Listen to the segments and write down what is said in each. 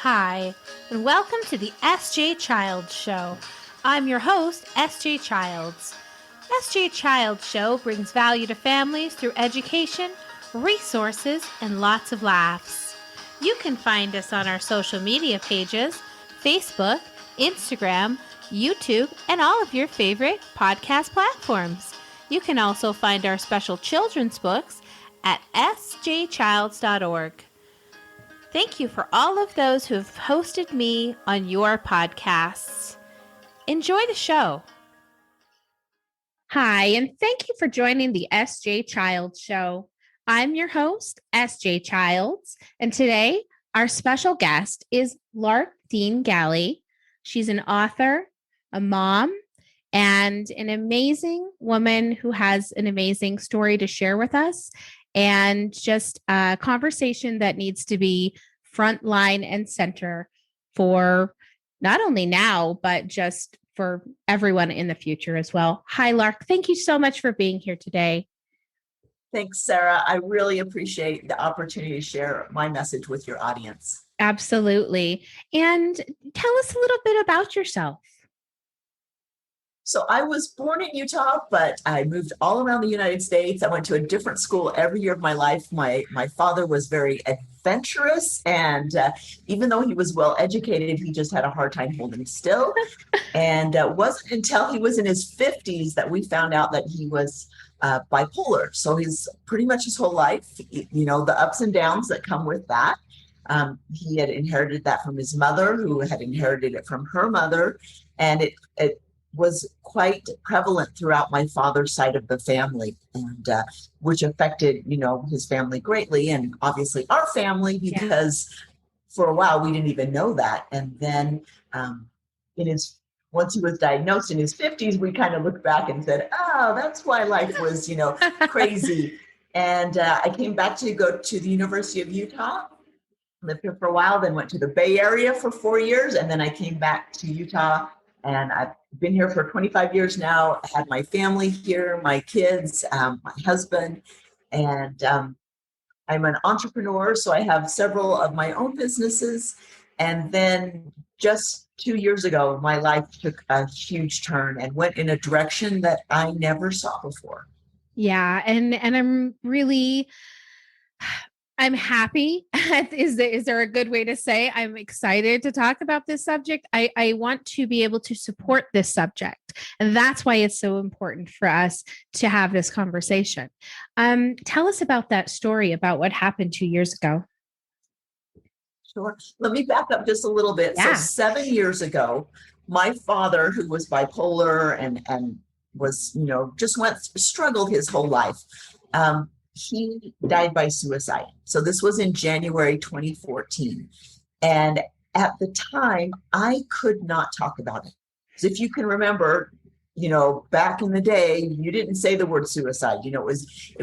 Hi, and welcome to the S.J. Childs Show. I'm your host, S.J. Childs. S.J. Childs Show brings value to families through education, resources, and lots of laughs. You can find us on our social media pages, Facebook, Instagram, YouTube, and all of your favorite podcast platforms. You can also find our special children's books at sjchilds.org. Thank you for all of those who have hosted me on your podcasts. Enjoy the show. Hi, and thank you for joining the S.J. Childs Show. I'm your host, S.J. Childs, and today our special guest is Lark Dean Galley. She's an author, a mom, and an amazing woman who has an amazing story to share with us, and just a conversation that needs to be front line and center for not only now, but just for everyone in the future as well. Hi, Lark. Thank you so much for being here today. Thanks, Sarah. I really appreciate the opportunity to share my message with your audience. Absolutely. And tell us a little bit about yourself. So I was born in Utah, but I moved all around the United States. I went to a different school every year of my life. My father was very adventurous, and even though he was well educated, he just had a hard time holding still. And it wasn't until he was in his 50s that we found out that he was bipolar. So he's pretty much his whole life, the ups and downs that come with that. He had inherited that from his mother, who had inherited it from her mother, and it was quite prevalent throughout my father's side of the family, and which affected, his family greatly, and obviously our family, because for a while we didn't even know that. And then once he was diagnosed in his 50s, we kind of looked back and said, oh, that's why life was, crazy. And I came back to go to the University of Utah, lived here for a while, then went to the Bay Area for 4 years, and then I came back to Utah. And I've been here for 25 years now. I had my family here, my kids, my husband, and I'm an entrepreneur. So I have several of my own businesses. And then just 2 years ago, my life took a huge turn and went in a direction that I never saw before. Yeah. And I'm happy. Is there a good way to say I'm excited to talk about this subject? I want to be able to support this subject. And that's why it's so important for us to have this conversation. Tell us about that story about what happened 2 years ago. Sure. Let me back up just a little bit. Yeah. So 7 years ago, my father, who was bipolar and was, struggled his whole life. He died by suicide. So this was in January 2014. And at the time, I could not talk about it. So if you can remember, back in the day, you didn't say the word suicide. It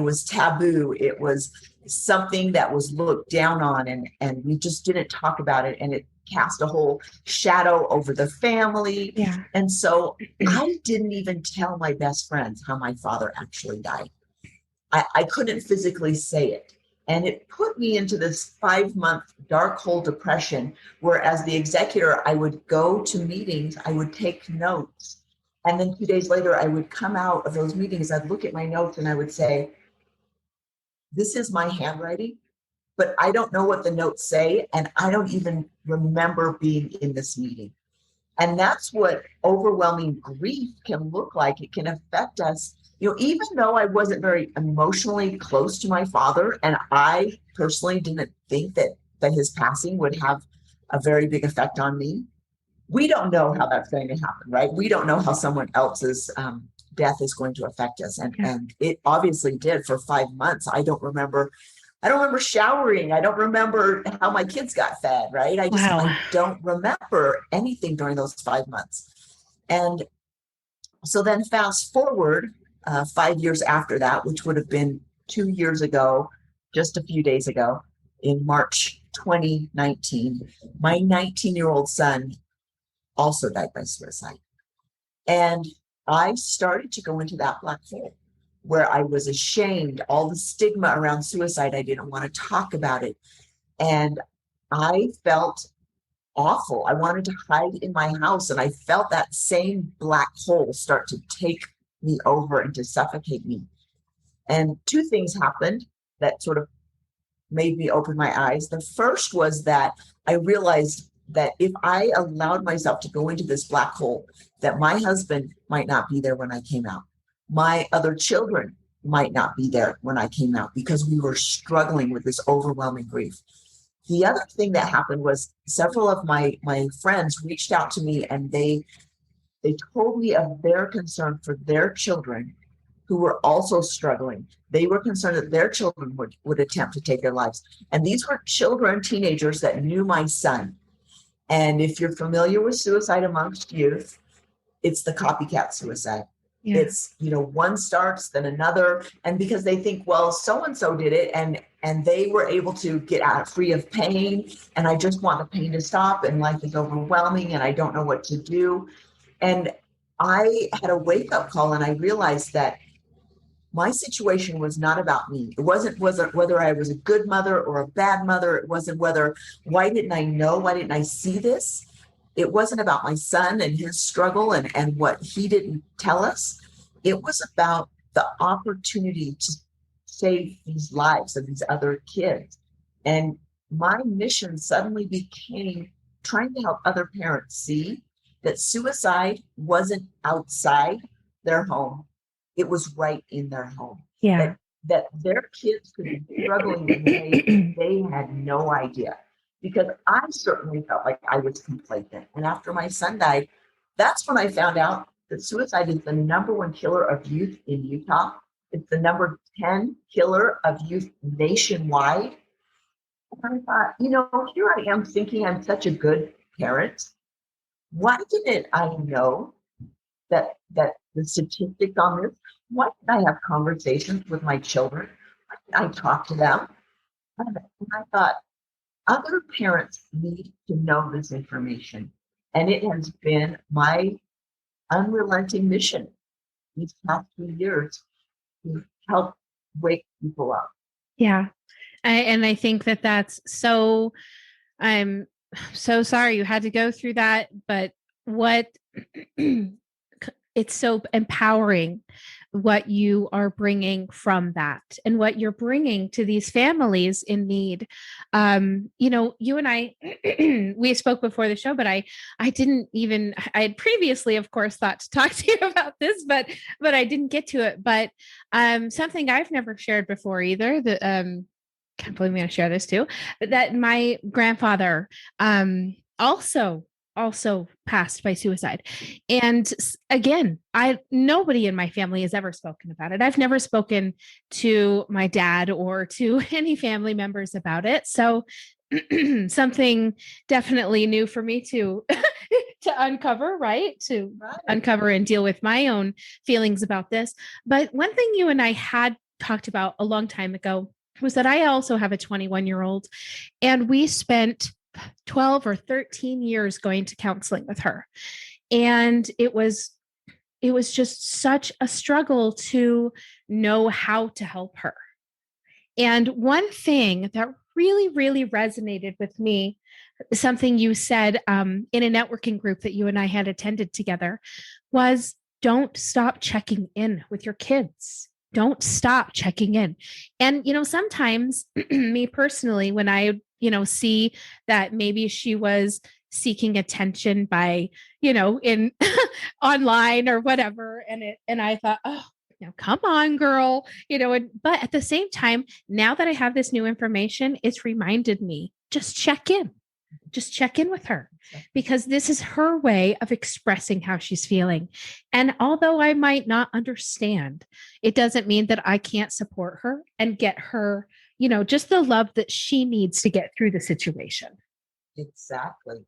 was taboo. It was something that was looked down on, and we just didn't talk about it. And it cast a whole shadow over the family. Yeah. And so I didn't even tell my best friends how my father actually died. I couldn't physically say it. And it put me into this 5-month dark hole depression, where as the executor, I would go to meetings, I would take notes. And then 2 days later, I would come out of those meetings, I'd look at my notes and I would say, this is my handwriting, but I don't know what the notes say. And I don't even remember being in this meeting. And that's what overwhelming grief can look like. It can affect us. Even though I wasn't very emotionally close to my father, and I personally didn't think that his passing would have a very big effect on me, we don't know how that's going to happen, right? We don't know how someone else's death is going to affect us. And it obviously did for 5 months. I don't remember showering. I don't remember how my kids got fed, right? I don't remember anything during those 5 months. And so then fast forward 5 years after that, which would have been 2 years ago, just a few days ago, in March 2019, my 19-year-old son also died by suicide. And I started to go into that black hole where I was ashamed, all the stigma around suicide. I didn't want to talk about it. And I felt awful. I wanted to hide in my house, and I felt that same black hole start to take me over and to suffocate me. And two things happened that sort of made me open my eyes. The first was that I realized that if I allowed myself to go into this black hole, that my husband might not be there when I came out. My other children might not be there when I came out because we were struggling with this overwhelming grief. The other thing that happened was several of my friends reached out to me, and they told me of their concern for their children who were also struggling. They were concerned that their children would attempt to take their lives. And these were children, teenagers that knew my son. And if you're familiar with suicide amongst youth, it's the copycat suicide. Yeah. It's, one starts, then another. And because they think, well, so-and-so did it and they were able to get out free of pain. And I just want the pain to stop, and life is overwhelming and I don't know what to do. And I had a wake-up call, and I realized that my situation was not about me. It wasn't whether I was a good mother or a bad mother. It wasn't why didn't I know? Why didn't I see this? It wasn't about my son and his struggle and what he didn't tell us. It was about the opportunity to save these lives of these other kids. And my mission suddenly became trying to help other parents see that suicide wasn't outside their home. It was right in their home. Yeah. That their kids could be struggling in ways they had no idea. Because I certainly felt like I was complacent. And after my son died, that's when I found out that suicide is the #1 killer of youth in Utah. It's the number 10 killer of youth nationwide. And I thought, here I am thinking I'm such a good parent. Why didn't I know that the statistics on this? Why didn't I have conversations with my children? Why didn't I talk to them? And I thought, other parents need to know this information. And it has been my unrelenting mission these past few years to help wake people up. Yeah. I think that's so, I'm so sorry you had to go through that, but what it's so empowering what you are bringing from that and what you're bringing to these families in need. You and I, we spoke before the show, but I had previously, of course, thought to talk to you about this, but I didn't get to it. But something I've never shared before either, that can't believe I'm going to share this too, but that my grandfather also passed by suicide. And again, nobody in my family has ever spoken about it. I've never spoken to my dad or to any family members about it. So something definitely new for me to uncover, right? Uncover and deal with my own feelings about this. But one thing you and I had talked about a long time ago was that I also have a 21-year-old, and we spent 12 or 13 years going to counseling with her. And it was just such a struggle to know how to help her. And one thing that really, really resonated with me, something you said in a networking group that you and I had attended together, was don't stop checking in with your kids. Don't stop checking in. And, sometimes me personally, when I, see that maybe she was seeking attention by, in online or whatever. And I thought, oh, come on, girl, but at the same time, now that I have this new information, it's reminded me, just check in with her, because this is her way of expressing how she's feeling. And although I might not understand, it doesn't mean that I can't support her and get her, just the love that she needs to get through the situation. Exactly.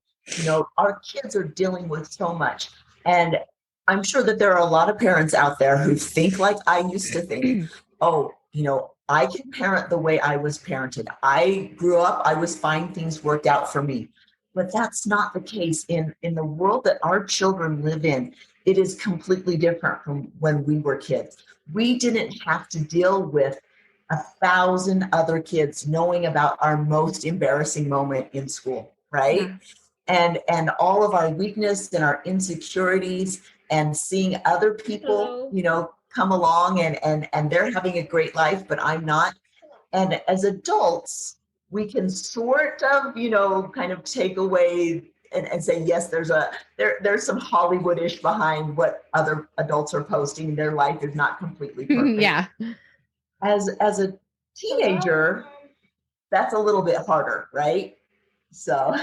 Our kids are dealing with so much. And I'm sure that there are a lot of parents out there who think like I used to think, oh, I can parent the way I was parented. I grew up, I was fine, things worked out for me. But that's not the case in the world that our children live in. It is completely different from when we were kids. We didn't have to deal with 1,000 other kids knowing about our most embarrassing moment in school, right? Yeah. and all of our weakness and our insecurities, and seeing other people, come along and they're having a great life, but I'm not. And as adults, we can sort of, kind of take away and say, yes, there's some Hollywood-ish behind what other adults are posting. Their life is not completely perfect. Yeah. As a teenager, that's a little bit harder, right? So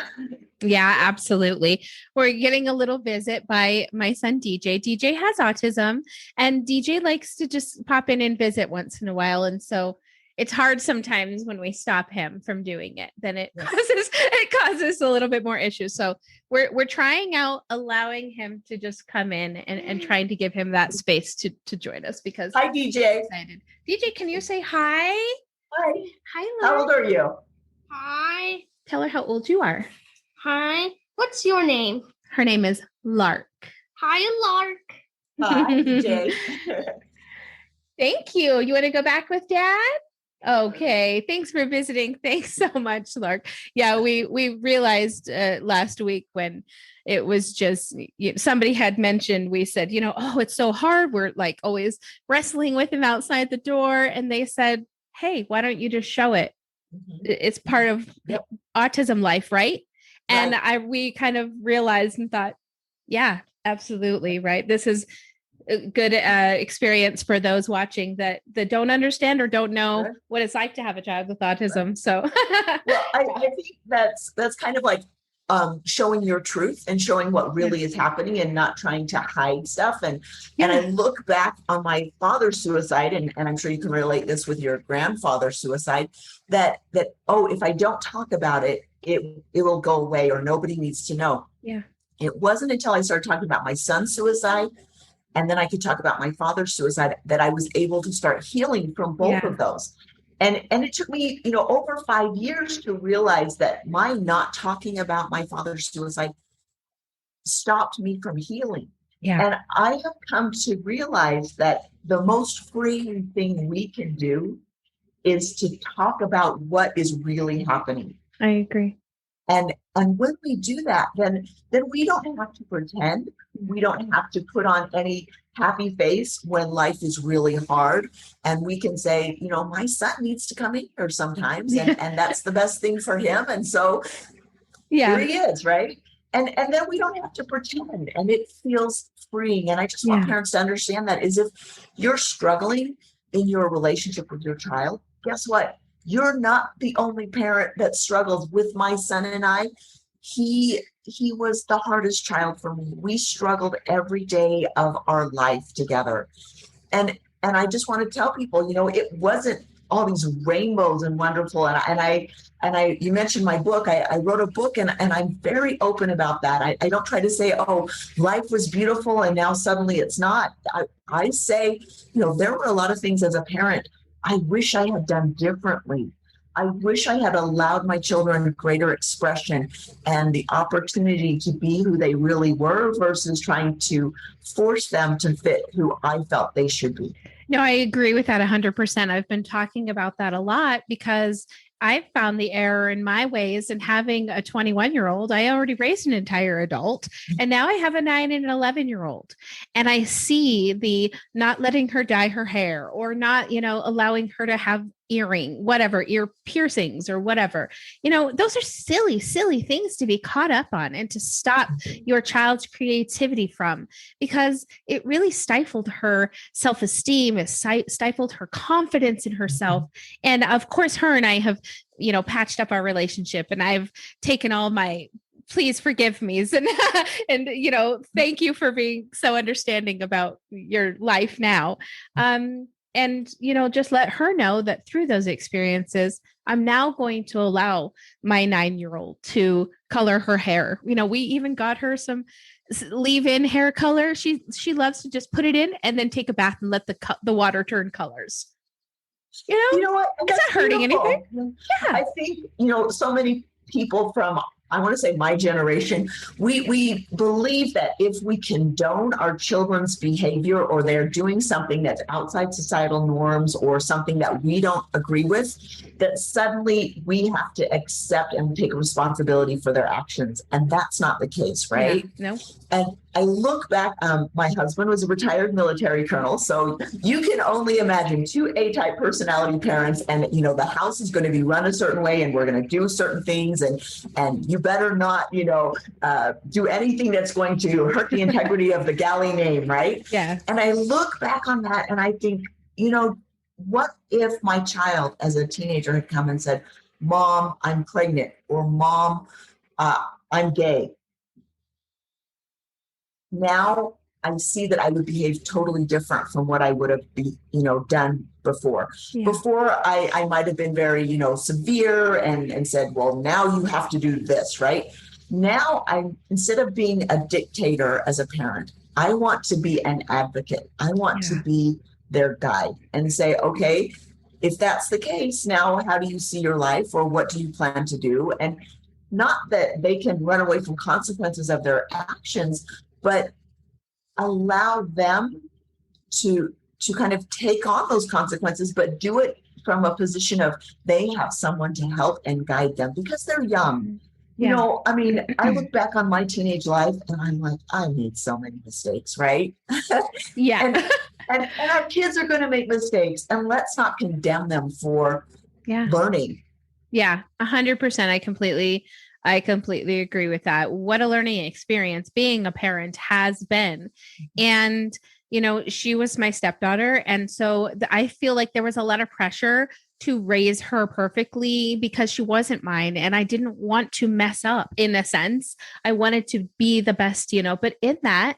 yeah, absolutely. We're getting a little visit by my son DJ. DJ has autism, and DJ likes to just pop in and visit once in a while, and so it's hard sometimes when we stop him from doing it. Then it causes a little bit more issues. So we're trying out allowing him to just come in and trying to give him that space to join us, because hi DJ. Excited. DJ, can you say hi? Hi. Hi, Lark. How old are you? Hi. Tell her how old you are. Hi. What's your name? Her name is Lark. Hi, Lark. Hi, DJ. Thank you. You want to go back with Dad? Okay. Thanks for visiting. Thanks so much, Lark. Yeah, we realized last week when it was just somebody had mentioned, we said, oh, it's so hard. We're like always wrestling with him outside the door. And they said, hey, why don't you just show it? Mm-hmm. It's part of autism life, right? And we kind of realized and thought, yeah, absolutely. Right. This is a good experience for those watching that don't understand or don't know what it's like to have a child with autism. So well, I think that's kind of like showing your truth and showing what really is happening and not trying to hide stuff. And I look back on my father's suicide, and I'm sure you can relate this with your grandfather's suicide, that if I don't talk about it, it will go away, or nobody needs to know. Yeah. It wasn't until I started talking about my son's suicide, and then I could talk about my father's suicide, that I was able to start healing from both of those. And it took me, over 5 years to realize that my not talking about my father's suicide stopped me from healing. Yeah. And I have come to realize that the most freeing thing we can do is to talk about what is really happening. I agree. And when we do that, then we don't have to pretend. We don't have to put on any happy face when life is really hard. And we can say, my son needs to come in here sometimes, and that's the best thing for him. And so here he is, right? And then we don't have to pretend, and it feels freeing. And I just want parents to understand that is, if you're struggling in your relationship with your child, guess what? You're not the only parent that struggles. With my son and I, he was the hardest child for me. We struggled every day of our life together. And I just want to tell people, it wasn't all these rainbows and wonderful. And you mentioned my book. I wrote a book, and I'm very open about that. I don't try to say, oh, life was beautiful and now suddenly it's not. I say, there were a lot of things as a parent I wish I had done differently. I wish I had allowed my children greater expression and the opportunity to be who they really were, versus trying to force them to fit who I felt they should be. No, I agree with that 100%. I've been talking about that a lot because I've found the error in my ways, and having a 21-year-old, I already raised an entire adult, and now I have a 9 and an 11-year-old. And I see the not letting her dye her hair, or not, allowing her to have ear piercings or whatever. Those are silly things to be caught up on and to stop your child's creativity from, because it really stifled her self-esteem, it stifled her confidence in herself. And of course, her and I have, patched up our relationship, and I've taken all my please forgive me's and thank you for being so understanding about your life now. And, just let her know that through those experiences, I'm now going to allow my 9-year-old to color her hair. We even got her some leave-in hair color. She loves to just put it in and then take a bath and let the water turn colors. You know what? It's not hurting anything. Yeah. I think, so many people from I want to say my generation, we believe that if we condone our children's behavior or they're doing something that's outside societal norms or something that we don't agree with, that suddenly we have to accept and take responsibility for their actions. And that's not the case, right? No. And I look back, my husband was a retired military colonel, so you can only imagine two A-type personality parents, and the house is going to be run a certain way, and we're going to do certain things, and you better not, do anything that's going to hurt the integrity of the galley name, right? Yeah. And I look back on that, and I think, what if my child, as a teenager, had come and said, "Mom, I'm pregnant," or "Mom, I'm gay." Now I see that I would behave totally different from what I would have done before. Yeah. Before I might have been very, severe and said, well, now you have to do this, right? Now instead of being a dictator as a parent, I want to be an advocate. I want to be their guide and say, okay, if that's the case, now how do you see your life, or what do you plan to do? And not that they can run away from consequences of their actions, but allow them to kind of take on those consequences, but do it from a position of they have someone to help and guide them because they're young. Yeah. I look back on my teenage life and I'm like, I made so many mistakes, right? Yeah. and our kids are going to make mistakes, and let's not condemn them for learning. Yeah, 100%. I completely agree with that. What a learning experience being a parent has been. And, she was my stepdaughter. And so I feel like there was a lot of pressure to raise her perfectly because she wasn't mine. And I didn't want to mess up in a sense. I wanted to be the best, but in that,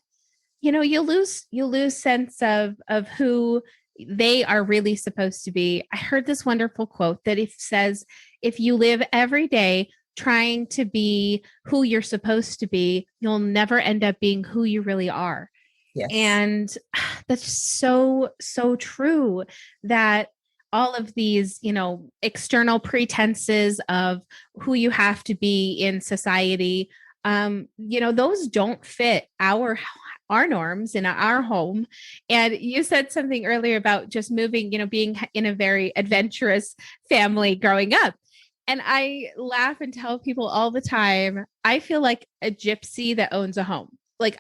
you lose sense of who they are really supposed to be. I heard this wonderful quote that it says, if you live every day trying to be who you're supposed to be, you'll never end up being who you really are. Yes. And that's so, so true that all of these, external pretenses of who you have to be in society, those don't fit our norms in our home. And you said something earlier about just moving, being in a very adventurous family growing up. And I laugh and tell people all the time, I feel like a gypsy that owns a home. Like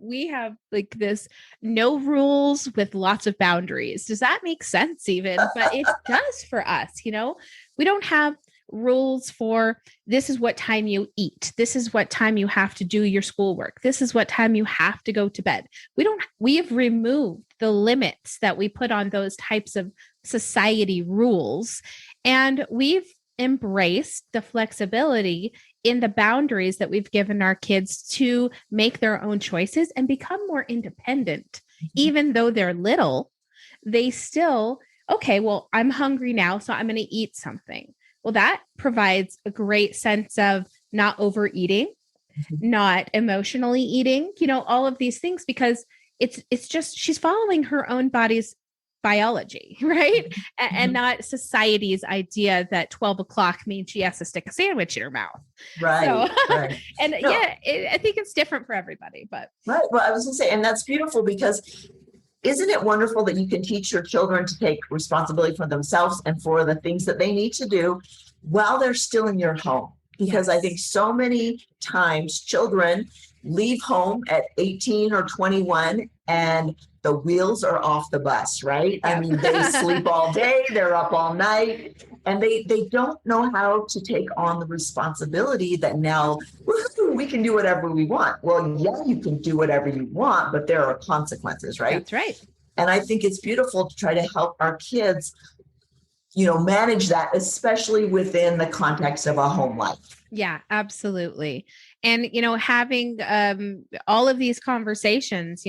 we have like this no rules with lots of boundaries. Does that make sense even? But it does for us, we don't have rules for this is what time you eat. This is what time you have to do your schoolwork. This is what time you have to go to bed. We have removed the limits that we put on those types of society rules. And we've embraced the flexibility in the boundaries that we've given our kids to make their own choices and become more independent. Even though they're little, they still, okay, well, I'm hungry now, so I'm going to eat something. Well, that provides a great sense of not overeating, not emotionally eating, all of these things, because it's just, she's following her own body's biology, right? And not society's idea that 12 o'clock means she has to stick a sandwich in her mouth. Right. So, right. And no. I think it's different for everybody, but. Right. Well, I was going to say, and that's beautiful because isn't it wonderful that you can teach your children to take responsibility for themselves and for the things that they need to do while they're still in your home? Because I think so many times children leave home at 18 or 21 and the wheels are off the bus, right? I mean, they sleep all day, they're up all night, and they don't know how to take on the responsibility that now we can do whatever we want. Well, yeah, you can do whatever you want, but there are consequences, right? That's right. And I think it's beautiful to try to help our kids, manage that, especially within the context of a home life. Yeah, absolutely. And, having all of these conversations,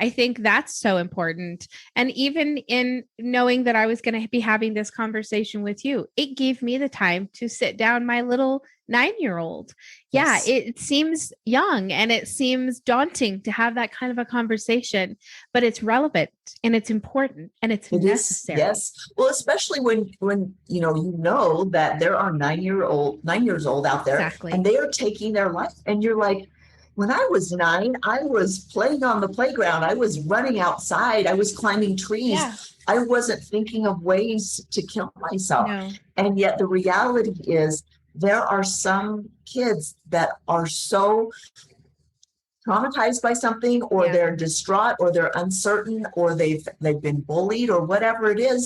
I think that's so important. And even in knowing that I was going to be having this conversation with you, it gave me the time to sit down my little 9-year-old. Yeah, Yes. it seems young and it seems daunting to have that kind of a conversation, but it's relevant and it's important and it's It is, necessary. yes. Well, especially when you know that there are 9 years old out there, Exactly. and they are taking their life, and you're like, when I was 9, I was playing on the playground, I was running outside, I was climbing trees. Yeah. I wasn't thinking of ways to kill myself. No. And yet the reality is there are some kids that are so traumatized by something, or Yeah. they're distraught, or they're uncertain, or they've been bullied, or whatever it is,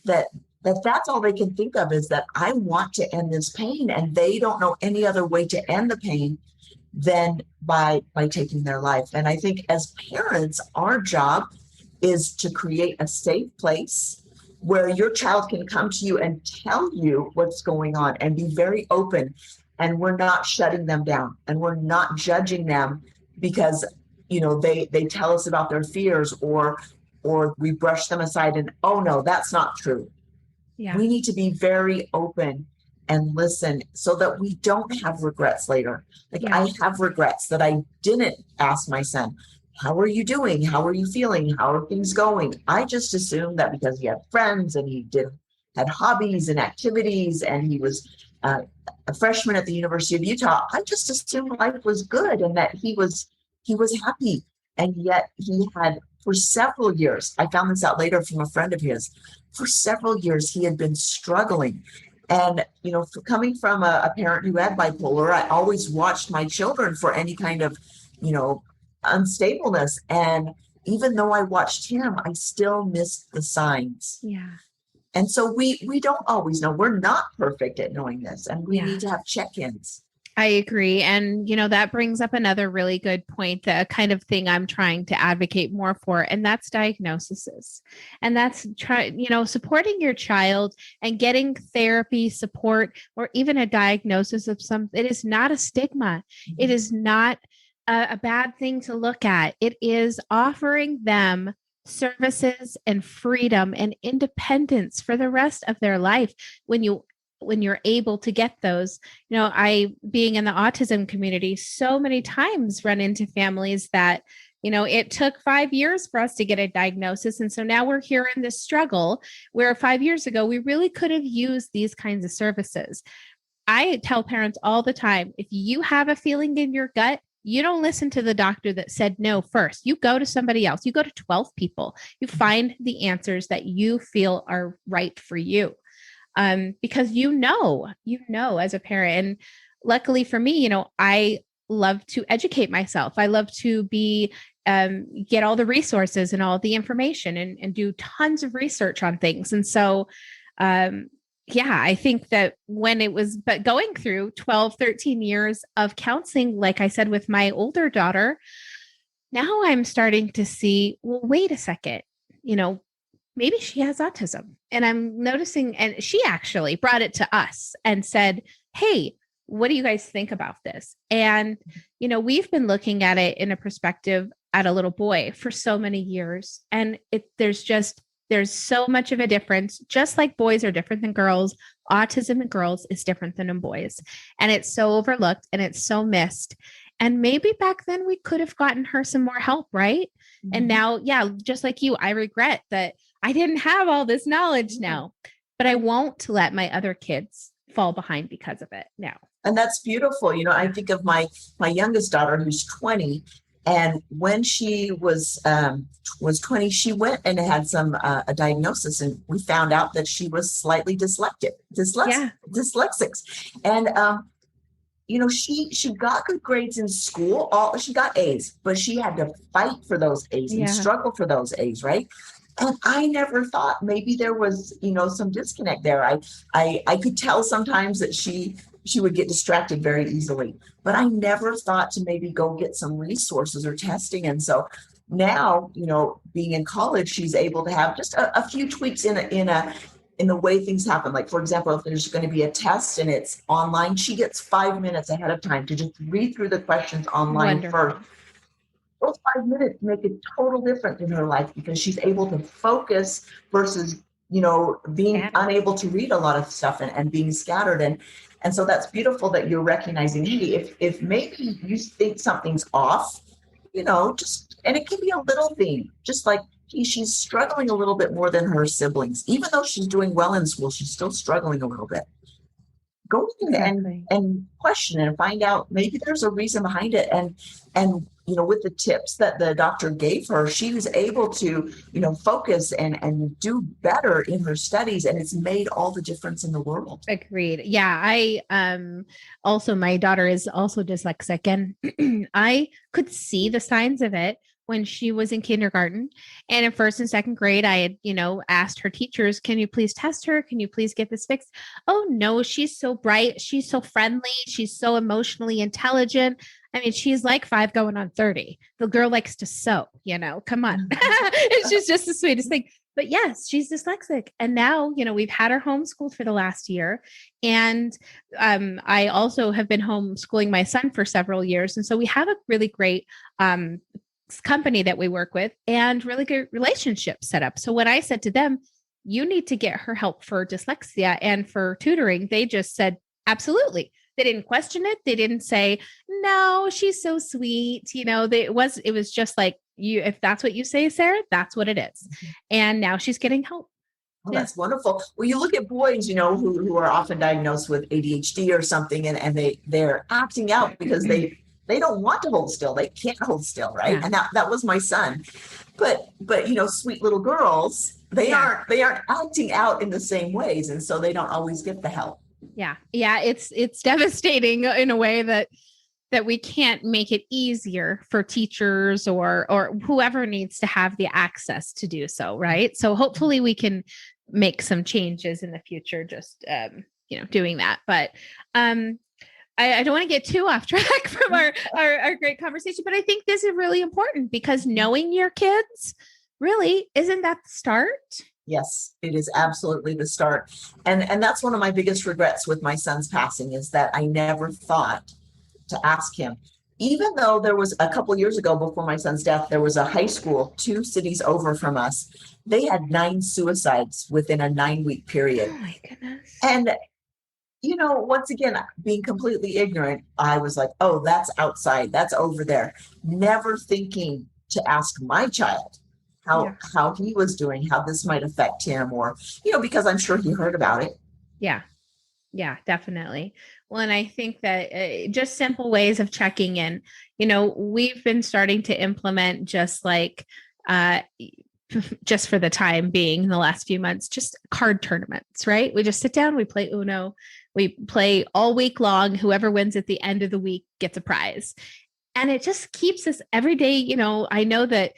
that's all they can think of is that I want to end this pain, and they don't know any other way to end the pain than by taking their life. And I think as parents, our job is to create a safe place where your child can come to you and tell you what's going on and be very open, and we're not shutting them down, and we're not judging them because they tell us about their fears, or we brush them aside and, oh no, that's not true. Yeah. We need to be very open and listen so that we don't have regrets later. Like, Yeah. I have regrets that I didn't ask my son, how are you doing? How are you feeling? How are things going? I just assumed that because he had friends and he had hobbies and activities, and he was a freshman at the University of Utah, I just assumed life was good and that he was happy. And yet he had, for several years, I found this out later from a friend of his, for several years he had been struggling. And, coming from a parent who had bipolar, I always watched my children for any kind of, unstableness. And even though I watched him, I still missed the signs. Yeah. And so we don't always know. We're not perfect at knowing this, and we Yeah. need to have check-ins. I agree. And, that brings up another really good point, that kind of thing I'm trying to advocate more for, and that's diagnoses. And that's supporting your child and getting therapy support, or even a diagnosis of it is not a stigma. Mm-hmm. It is not a bad thing to look at. It is offering them services and freedom and independence for the rest of their life. When you're able to get those, I, being in the autism community, so many times run into families that, it took 5 years for us to get a diagnosis. And so now we're here in this struggle where 5 years ago, we really could have used these kinds of services. I tell parents all the time, if you have a feeling in your gut, you don't listen to the doctor that said no first. You go to somebody else. You go to 12 people. You find the answers that you feel are right for you. Because as a parent. And luckily for me, I love to educate myself. I love to get all the resources and all the information and do tons of research on things. And so, I think that but going through 12, 13 years of counseling, like I said, with my older daughter, now I'm starting to see, well, wait a second, maybe she has autism. And I'm noticing, and she actually brought it to us and said, hey, what do you guys think about this? And, we've been looking at it in a perspective at a little boy for so many years. And there's so much of a difference. Just like boys are different than girls, autism in girls is different than in boys. And it's so overlooked and it's so missed. And maybe back then we could have gotten her some more help, right? Mm-hmm. And now, just like you, I regret that I didn't have all this knowledge now, but I won't let my other kids fall behind because of it now. And that's beautiful. I think of my youngest daughter, who's 20. And when she was 20, she went and had a diagnosis, and we found out that she was slightly dyslexic. And she got good grades in school. She got A's, but she had to fight for those A's and struggle for those A's, right? And I never thought maybe there was some disconnect there. I could tell sometimes that she would get distracted very easily, but I never thought to maybe go get some resources or testing. And so now, being in college, she's able to have just a few tweaks in the way things happen. Like, for example, if there's going to be a test and it's online, she gets 5 minutes ahead of time to just read through the questions online. Wonderful. First. those 5 minutes make a total difference in her life because she's able to focus versus, being Scattered. unable to read a lot of stuff and being scattered. And so that's beautiful that you're recognizing, hey, if maybe you think something's off, and it can be a little thing, just like she's struggling a little bit more than her siblings. Even though she's doing well in school, she's still struggling a little bit. Go in Exactly. and question and find out maybe there's a reason behind it. And with the tips that the doctor gave her, she was able to, focus and do better in her studies. And it's made all the difference in the world. Agreed. Yeah. I also, my daughter is also dyslexic, and I could see the signs of it when she was in kindergarten. And in first and second grade, I had, asked her teachers, can you please test her? Can you please get this fixed? Oh no, she's so bright. She's so friendly. She's so emotionally intelligent. I mean, she's like 5 going on 30. The girl likes to sew, come on. She's just the sweetest thing. But yes, she's dyslexic. And now, we've had her homeschooled for the last year. And I also have been homeschooling my son for several years. And so we have a really great company that we work with and really good relationship set up. So when I said to them, you need to get her help for dyslexia and for tutoring, they just said, absolutely. They didn't question it. They didn't say, no, she's so sweet. It was just like, if that's what you say, Sarah, that's what it is. And now she's getting help. Oh, that's wonderful. Well, you look at boys, who are often diagnosed with ADHD or something, and they're acting out because they don't want to hold still. They can't hold still, right? Yeah. And that was my son. But sweet little girls, they aren't acting out in the same ways, and so they don't always get the help. Yeah. It's devastating in a way that we can't make it easier for teachers or whoever needs to have the access to do so. Right. So hopefully we can make some changes in the future, just, doing that. But, I don't want to get too off track from our great conversation, but I think this is really important because knowing your kids really, isn't that the start? Yes, it is absolutely the start. And that's one of my biggest regrets with my son's passing is that I never thought to ask him. Even though there was a couple of years ago before my son's death, there was a high school 2 cities over from us. They had 9 suicides within a 9-week period. Oh my goodness. And, once again, being completely ignorant, I was like, oh, that's outside. That's over there. Never thinking to ask my child how he was doing, how this might affect him, or, because I'm sure he heard about it. Yeah. Yeah, definitely. Well, and I think that just simple ways of checking in, we've been starting to implement just like, just for the time being in the last few months, just card tournaments, right? We just sit down, we play Uno, we play all week long. Whoever wins at the end of the week gets a prize. And it just keeps us every day. I know that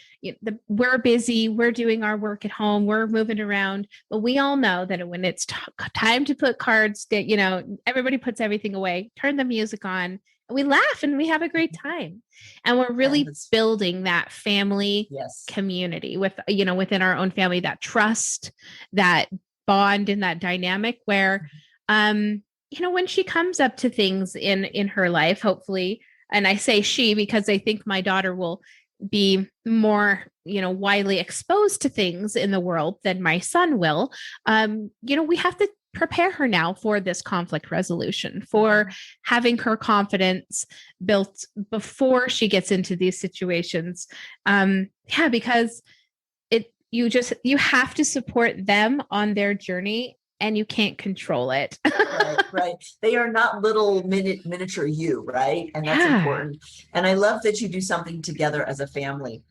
we're busy, we're doing our work at home, we're moving around, but we all know that when it's time to put cards that, everybody puts everything away, turn the music on, and we laugh and we have a great time. And we're really building that family community within our own family, that trust, that bond, and that dynamic where, when she comes up to things in her life, hopefully. And I say she because I think my daughter will be more, widely exposed to things in the world than my son will. We have to prepare her now for this conflict resolution, for having her confidence built before she gets into these situations. Because you have to support them on their journey. And you can't control it. Right. They are not little miniature you, right? And that's important. And I love that you do something together as a family.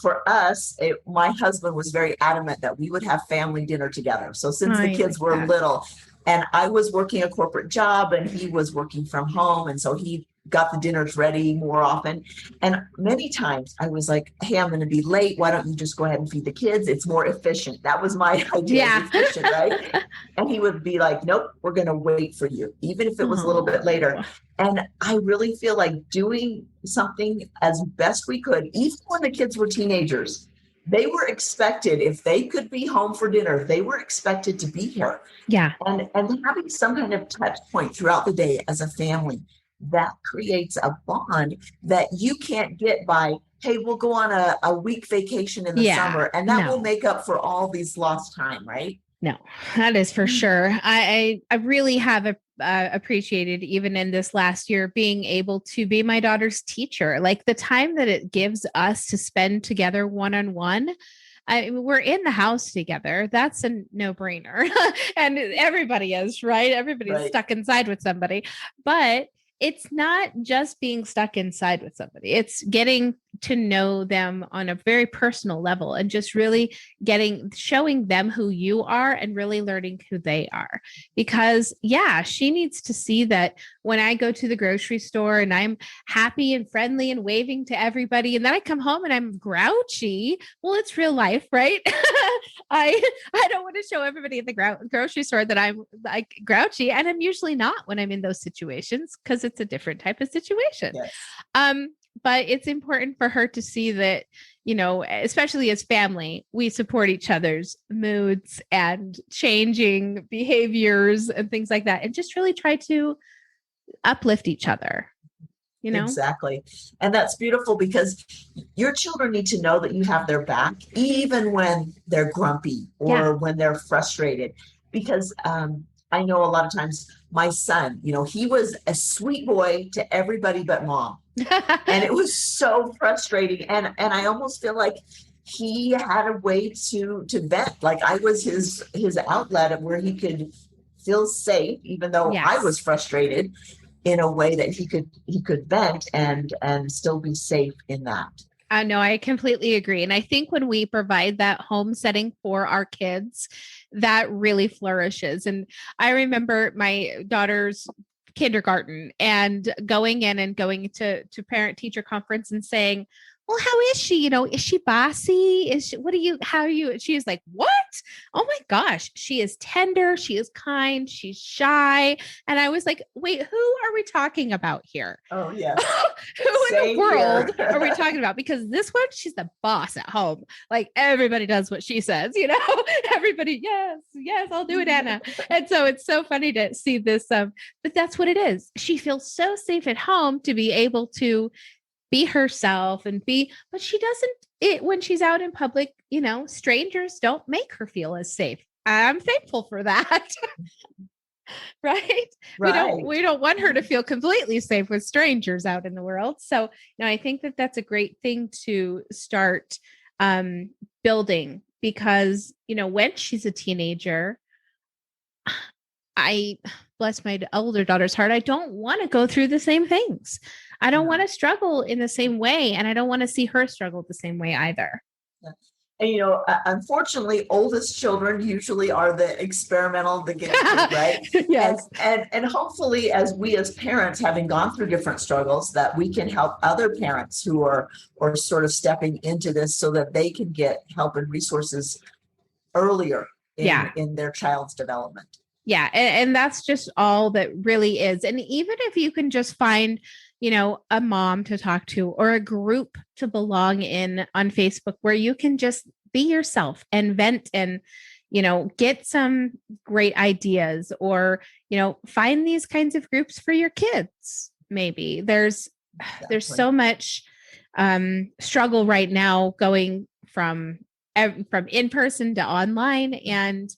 For us, my husband was very adamant that we would have family dinner together. So since the kids were little, and I was working a corporate job and he was working from home. And so he got the dinners ready more often. And many times I was like, hey, I'm going to be late. Why don't you just go ahead and feed the kids? It's more efficient. That was my idea. Efficient, right? And he would be like, nope, we're going to wait for you, even if it was a little bit later. And I really feel like doing something as best we could, even when the kids were teenagers, they were expected, if they could be home for dinner, they were expected to be here. Yeah. And having some kind of touch point throughout the day as a family, that creates a bond that you can't get by hey, we'll go on a week vacation in the summer, and that will make up for all these lost time, right? No, that is for sure. I really have appreciated, even in this last year, being able to be my daughter's teacher. Like the time that it gives us to spend together one-on-one. We're in the house together. That's a no-brainer. And everybody is, right? Everybody's stuck inside with somebody. But it's not just being stuck inside with somebody. It's getting to know them on a very personal level and just really showing them who you are and really learning who they are. Because she needs to see that when I go to the grocery store and I'm happy and friendly and waving to everybody, and then I come home and I'm grouchy. Well, it's real life, right? I don't want to show everybody at the grocery store that I'm like grouchy, and I'm usually not when I'm in those situations, because it's a different type of situation. Yes. But it's important for her to see that, especially as family, we support each other's moods and changing behaviors and things like that, and just really try to uplift each other. Exactly. And that's beautiful, because your children need to know that you have their back, even when they're grumpy or when they're frustrated. Because I know a lot of times my son, he was a sweet boy to everybody but mom. And it was so frustrating. And I almost feel like he had a way to vent. Like I was his outlet where he could feel safe, even though I was frustrated, in a way that he could vent and still be safe in that. I know, I completely agree. And I think when we provide that home setting for our kids, that really flourishes. And I remember my daughter's kindergarten and going to parent teacher conference and saying, well, how is she? Is she bossy? She is like, what? Oh my gosh. She is tender. She is kind. She's shy. And I was like, wait, who are we talking about here? Oh yeah. Who in the world are we talking about? Because this one, she's the boss at home. Like everybody does what she says, everybody. Yes, I'll do it, Anna. And so it's so funny to see this. But that's what it is. She feels so safe at home to be able to be herself but she doesn't, when she's out in public, strangers don't make her feel as safe. I'm thankful for that. Right. We don't want her to feel completely safe with strangers out in the world. So I think that that's a great thing to start building, because, when she's a teenager, I bless my older daughter's heart, I don't want to go through the same things. I don't want to struggle in the same way, and I don't want to see her struggle the same way either. Yeah. And, unfortunately, oldest children usually are the experimental, the guinea pig, right? Yes. And hopefully, as parents, having gone through different struggles, that we can help other parents who are sort of stepping into this, so that they can get help and resources earlier in their child's development. Yeah. And that's just all that really is. And even if you can just find, a mom to talk to or a group to belong in on Facebook, where you can just be yourself and vent and, get some great ideas, or, find these kinds of groups for your kids. Maybe there's so much struggle right now going from in person to online. And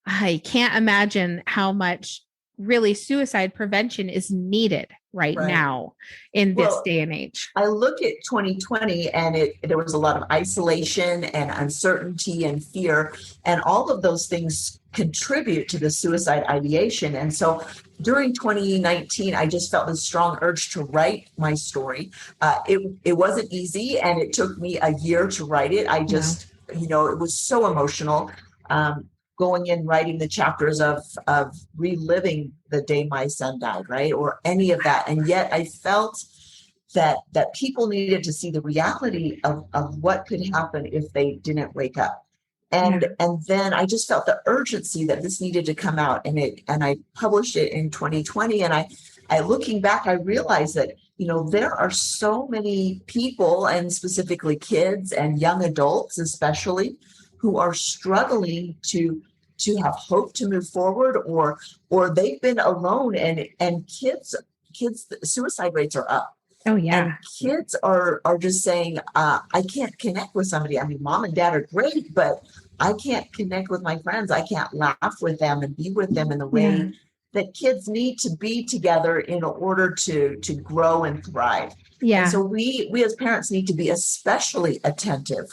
I can't imagine how much really suicide prevention is needed right now in this day and age. I look at 2020, and there was a lot of isolation and uncertainty and fear, and all of those things contribute to the suicide ideation. And so during 2019, I just felt this strong urge to write my story. It wasn't easy, and it took me a year to write it. I just, it was so emotional. Going in, writing the chapters of reliving the day my son died, right? Or any of that. And yet I felt that people needed to see the reality of what could happen if they didn't wake up. And then I just felt the urgency that this needed to come out. And I published it in 2020. And I looking back, I realized that, there are so many people, and specifically kids and young adults especially, who are struggling to have hope to move forward, or they've been alone, and kids suicide rates are up. Oh, And yeah. kids are just saying, I can't connect with somebody. I mean, mom and dad are great, but I can't connect with my friends. I can't laugh with them and be with them in the Yeah. way that kids need to be together in order to grow and thrive. And Yeah. so we as parents need to be especially attentive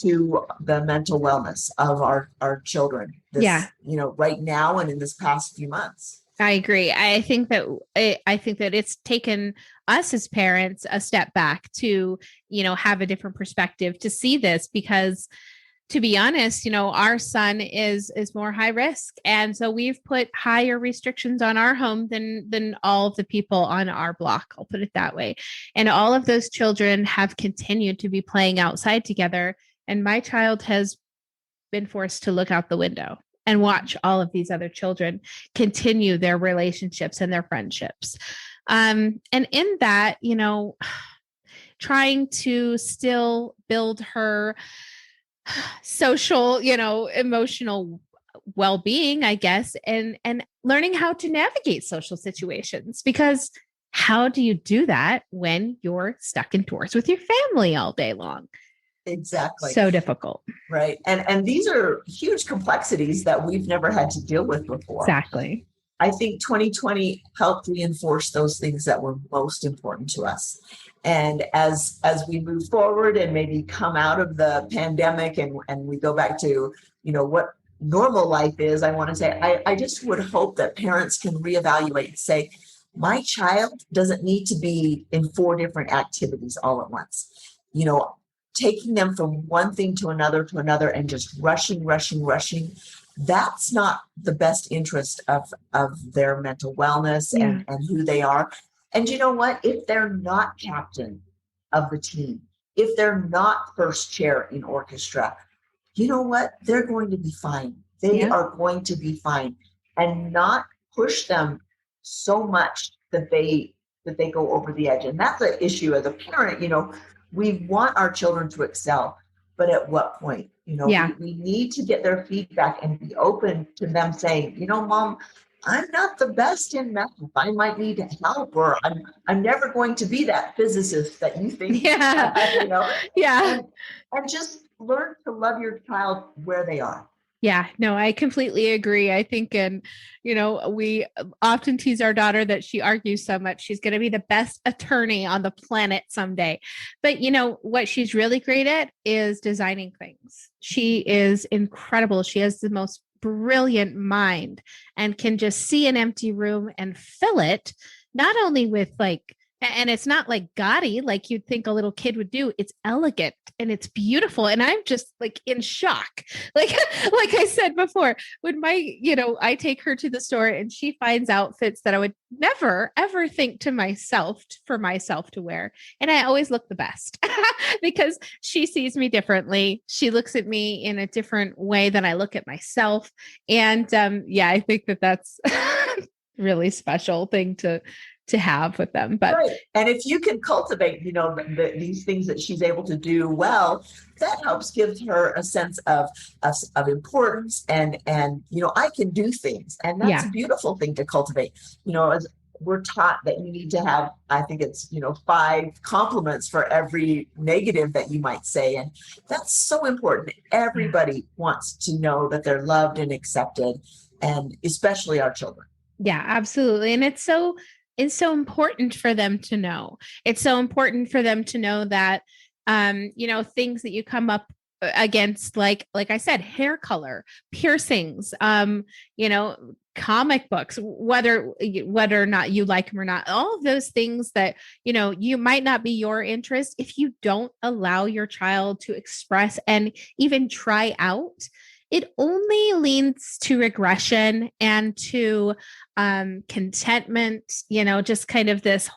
to the mental wellness of our children Yeah. right now and in this past few months. I agree. I think that it's taken us as parents a step back to, have a different perspective to see this because, to be honest, our son is more high risk, and so we've put higher restrictions on our home than all of the people on our block. I'll put it that way. And all of those children have continued to be playing outside together, and my child has been forced to look out the window and watch all of these other children continue their relationships and their friendships. And in that, trying to still build her social, emotional well-being, I guess, and learning how to navigate social situations, because how do you do that when you're stuck indoors with your family all day long? Exactly. So difficult. Right. And these are huge complexities that we've never had to deal with before. Exactly. I think 2020 helped reinforce those things that were most important to us. And as we move forward and maybe come out of the pandemic and we go back to, what normal life is, I want to say, I just would hope that parents can reevaluate and say, my child doesn't need to be in 4 different activities all at once. Taking them from one thing to another and just rushing, that's not the best interest of their mental wellness and who they are. And you know what? If they're not captain of the team, if they're not first chair in orchestra, you know what? They're going to be fine. They are going to be fine, and not push them so much that they go over the edge. And that's an issue as a parent. We want our children to excel, but at what point? We need to get their feedback and be open to them saying, Mom, I'm not the best in math. I might need help, or I'm never going to be that physicist that you think. Yeah. And just learn to love your child where they are. Yeah, no, I completely agree. I think, and we often tease our daughter that she argues so much. She's going to be the best attorney on the planet someday. But what she's really great at is designing things. She is incredible. She has the most brilliant mind and can just see an empty room and fill it, not only with and it's not like gaudy like you'd think a little kid would do. It's elegant and it's beautiful. And I'm just in shock. Like I said before, when I take her to the store and she finds outfits that I would never, ever think for myself to wear. And I always look the best because she sees me differently. She looks at me in a different way than I look at myself. And I think that's really special thing to have with them. But right. And if you can cultivate, these things that she's able to do well, that helps give her a sense of importance and I can do things. And that's a beautiful thing to cultivate. As we're taught that you need to have, I think it's, 5 compliments for every negative that you might say. And that's so important. Everybody wants to know that they're loved and accepted, and especially our children. Yeah, absolutely. And it's so important for them to know. It's so important for them to know that, things that you come up against, like I said, hair color, piercings, comic books, whether or not you like them or not, all of those things that, you might not be your interest. If you don't allow your child to express and even try out, it only leads to regression and to contentment, just kind of this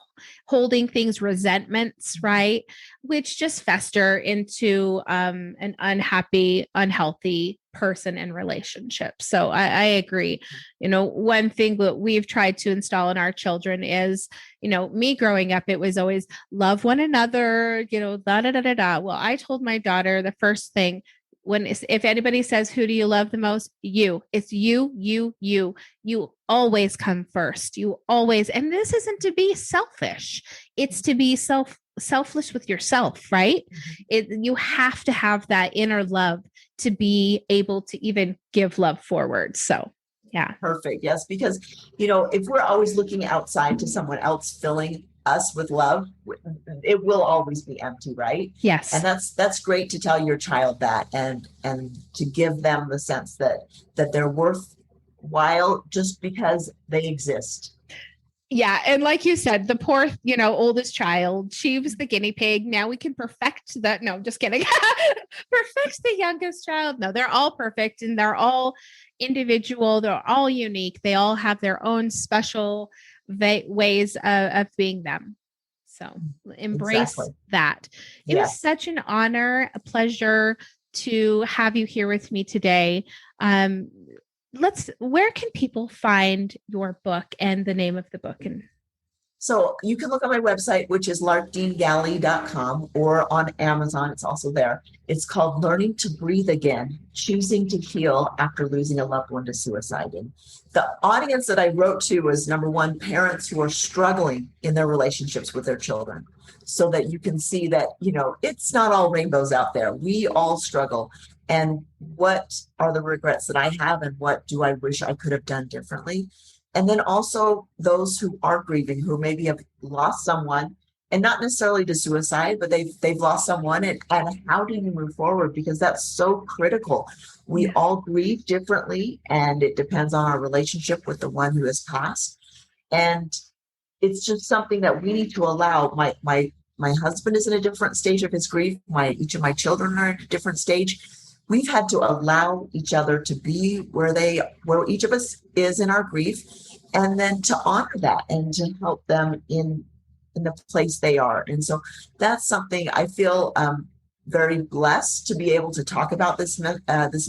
holding things, resentments, right? Which just fester into an unhappy, unhealthy person and relationship. So I agree. One thing that we've tried to install in our children is, me growing up, it was always love one another, da da da da da. Well, I told my daughter the first thing, if anybody says, who do you love the most? You. It's you always come first. You always, and this isn't to be selfish. It's to be selfless with yourself, right? You have to have that inner love to be able to even give love forward. So yeah. Perfect. Yes. Because, if we're always looking outside to someone else filling us with love, it will always be empty, right? Yes. And that's great to tell your child that, and to give them the sense that they're worthwhile just because they exist. Yeah. And like you said, the poor, oldest child, she was the guinea pig. Now we can perfect that. No, just kidding. Perfect the youngest child. No, they're all perfect and they're all individual. They're all unique. They all have their own special ways of being them. So embrace that. It was such an honor, a pleasure to have you here with me today. Where can people find your book and the name of the book? So you can look on my website, which is larkdeangalley.com, or on Amazon. It's also there. It's called Learning to Breathe Again, Choosing to Heal After Losing a Loved One to Suicide. And the audience that I wrote to was, number one, parents who are struggling in their relationships with their children, so that you can see that, it's not all rainbows out there. We all struggle. And what are the regrets that I have, and what do I wish I could have done differently? And then also those who are grieving, who maybe have lost someone, and not necessarily to suicide, but they've lost someone, and how do you move forward? Because that's so critical. We all grieve differently, and it depends on our relationship with the one who has passed. And it's just something that we need to allow. My husband is in a different stage of his grief. Each of my children are in a different stage. We've had to allow each other to be where each of us is in our grief, and then to honor that and to help them in the place they are. And so that's something I feel very blessed to be able to talk about this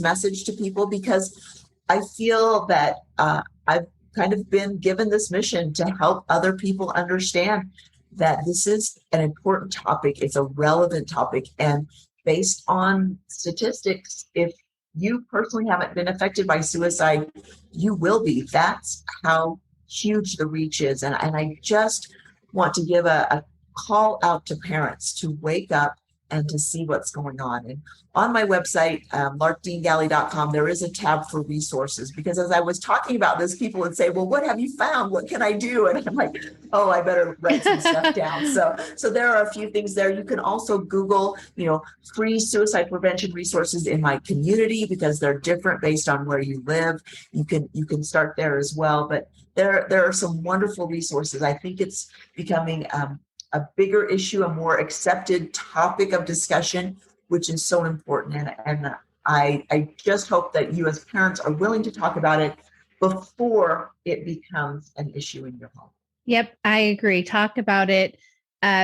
message to people, because I feel that I've kind of been given this mission to help other people understand that this is an important topic. It's a relevant topic. And based on statistics, if you personally haven't been affected by suicide, you will be. That's how huge the reach is. And I just want to give a call out to parents to wake up and to see what's going on. And on my website, larkdeangalley.com, there is a tab for resources, because as I was talking about this, people would say, well, what have you found? What can I do? And I'm like, oh, I better write some stuff down. So there are a few things there. You can also Google, free suicide prevention resources in my community, because they're different based on where you live. You can start there as well. But there are some wonderful resources. I think it's becoming a bigger issue, a more accepted topic of discussion, which is so important. And I just hope that you as parents are willing to talk about it before it becomes an issue in your home. Yep, I agree. Talk about it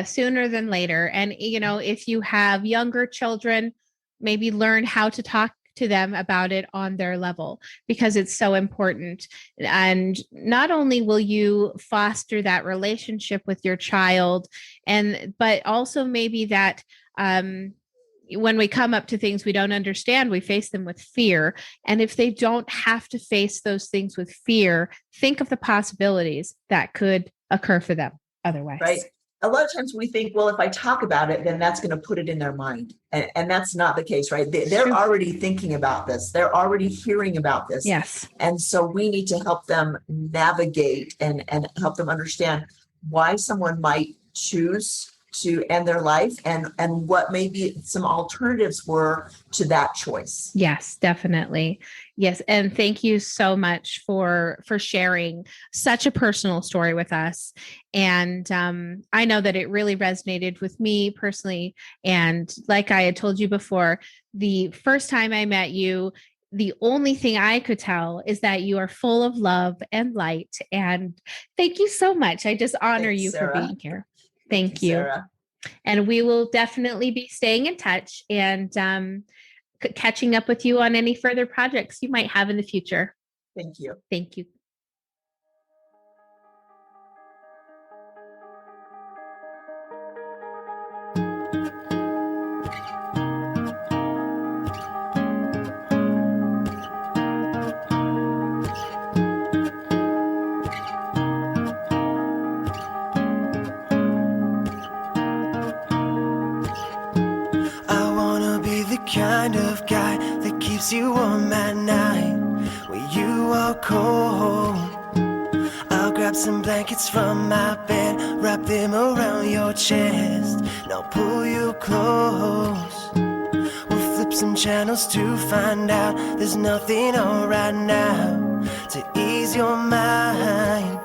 sooner than later. And, if you have younger children, maybe learn how to talk to them about it on their level, because it's so important. And not only will you foster that relationship with your child, but also maybe that when we come up to things we don't understand, we face them with fear. And if they don't have to face those things with fear, think of the possibilities that could occur for them otherwise. Right. A lot of times we think, well, if I talk about it, then that's going to put it in their mind. And that's not the case, right? They're already thinking about this. They're already hearing about this. Yes. And so we need to help them navigate and help them understand why someone might choose to end their life, and what maybe some alternatives were to that choice. Yes, definitely. Yes. And thank you so much for sharing such a personal story with us. And I know that it really resonated with me personally. And like I had told you before, the first time I met you, the only thing I could tell is that you are full of love and light. And thank you so much. I just honor you Sarah. for being here. Thank you. Sarah. And we will definitely be staying in touch and catching up with you on any further projects you might have in the future. Thank you. Thank you. keeps you warm at night when you are cold. I'll grab some blankets from my bed, wrap them around your chest, and I'll pull you close. We'll flip some channels to find out there's nothing on right now to ease your mind.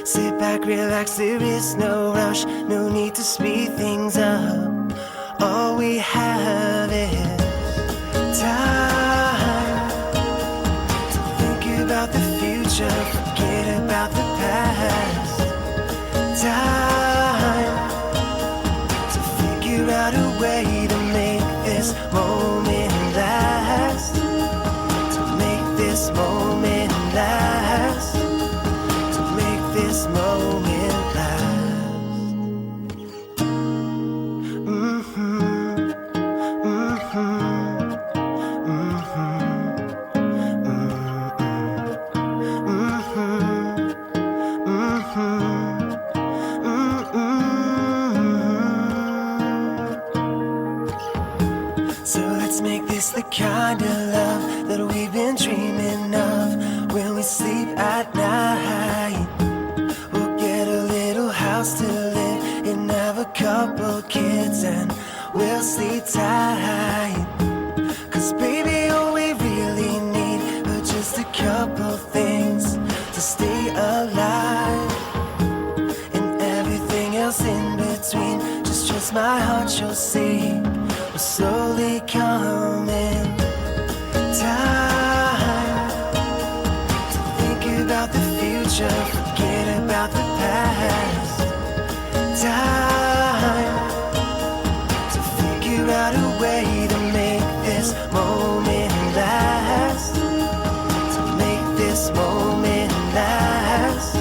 Sit back, relax, there is no rush, no need to speed things up. All we have is time to think about the future, forget about the past. Time to figure out a way to make this moment last, to make this moment last, to make this moment last. So let's make this the kind of love that we've been dreaming of when we sleep at night. We'll get a little house to live in, have a couple kids, and we'll sleep tight. Cause baby, all we really need are just a couple things to stay alive, and everything else in between, just trust my heart, you'll see. We're slowly coming. Time to think about the future, forget about the past. Time to figure out a way to make this moment last, to make this moment last,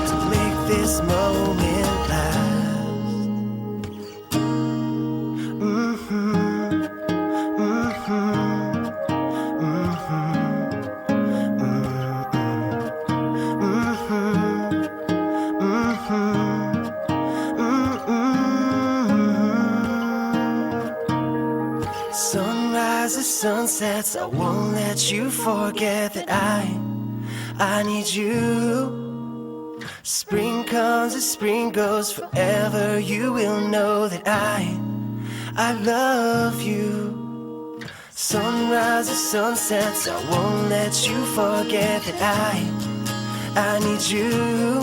to make this moment last. Sunrises, sunsets, I won't let you forget that I need you. Spring comes as spring goes, forever you will know that I love you. Sunrises, sunsets, I won't let you forget that I need you.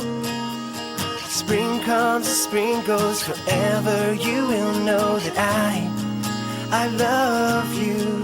Spring comes as spring goes, forever you will know that I love you.